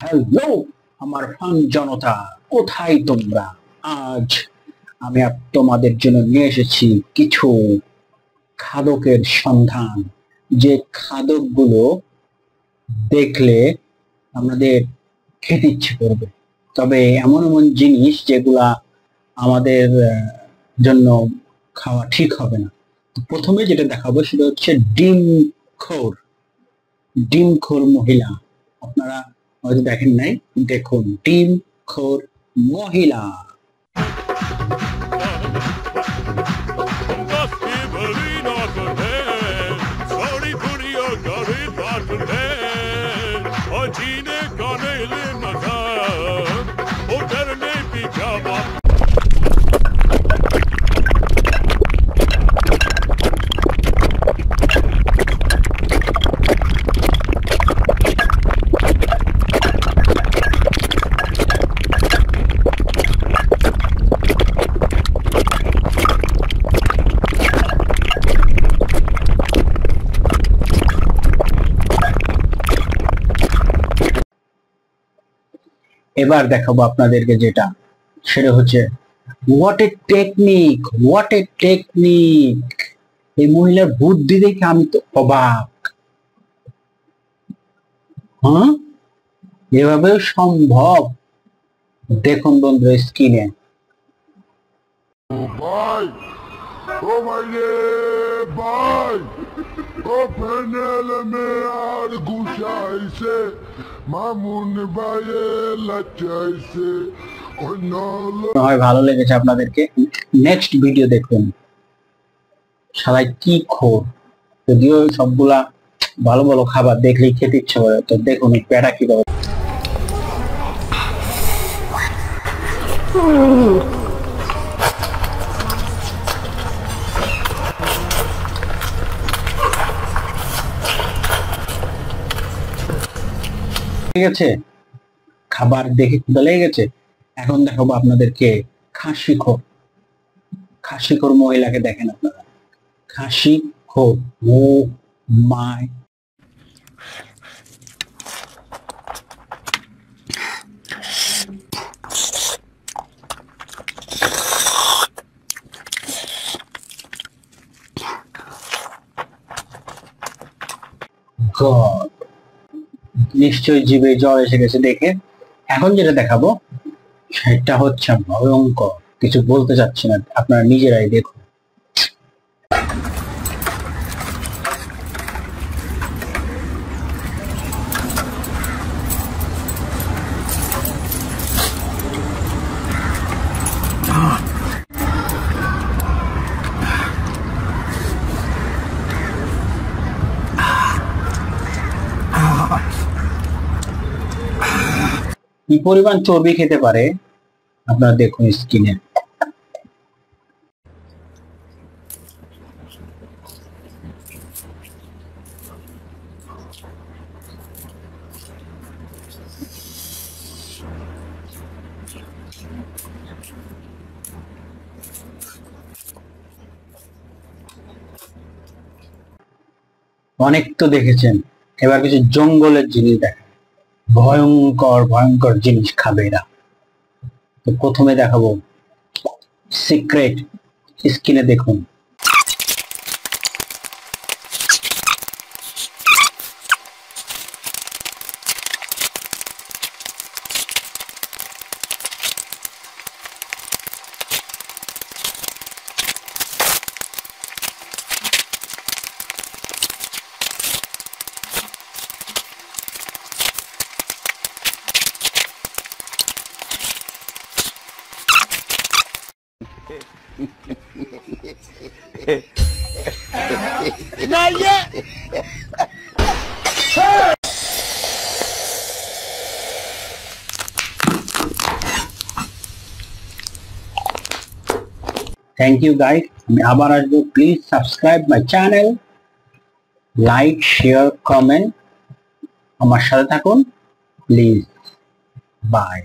Hello আমার fun জনতা, কোথায় তোমরা? আজ আমি তোমাদের জন্য নিয়ে এসেছি কিছু খাদকের সন্ধান, যে খাদকগুলো দেখলে আমাদের খেতে ইচ্ছে করবে। তবে এমন এমন জিনিস যেগুলা আমাদের জন্য খাওয়া ঠিক হবে না। প্রথমে যেটা দেখাবো সেটা হচ্ছে ডিমখোর ডিমখোর মহিলা। আপনারা হয়তো দেখেন নাই, দেখুন ডিমখোর মহিলা। এবার দেখাবো আপনাদেরকে যেটা, সেটা হচ্ছে what a technique, what a technique. এই মহিলার বুদ্ধি দেখে আমি তো অবাক। হ্যাঁ, এভাবে সম্ভব? দেখুন বন্ধু স্ক্রিনে। ভাই, ও ভাই রে ভাই, ও প্যানেল মে আর ঘুষাইছে, মামুন ভাইয়ে লাচাইছে। হয় ভালো লেগেছে আপনাদেরকে, নেক্সট ভিডিও দেখুন। সবাই কি খোর, যদিও সবগুলা ভালো ভালো খাবার দেখলেই খেতে ইচ্ছে করে। তো দেখুন এই প্যারা কিভাবে। ঠিক আছে, খাবার দেখে ক্ষুধা লেগে গেছে। এখন দেখাবো আপনাদেরকে খাসিখোর। খাসিখোর মহিলাকে দেখেন আপনারা, খাসিখোর। ও মাই গড, নিশ্চয়ই জিভে জল এসে গেছে দেখে। এখন যেটা দেখাবো সেটা হচ্ছে ভয়ঙ্কর, কিছু বলতে চাচ্ছি না, আপনারা নিজেরাই দেখুন। কি পরিমাণ চর্বি খেতে পারে আপনারা দেখুন স্কিনে। অনেক তো দেখেছেন, এবার কিছু জঙ্গলের জিনিস দেখেন। ভয়ঙ্কর ভয়ঙ্কর জিনিস খাবে এরা। তো প্রথমে দেখাবো সিক্রেট, স্কিনে দেখুন। Not yet. Thank you guys, আমি আবার আসবো। Please subscribe my channel, like share comment, আমার সাথে থাকুন প্লিজ। বাই।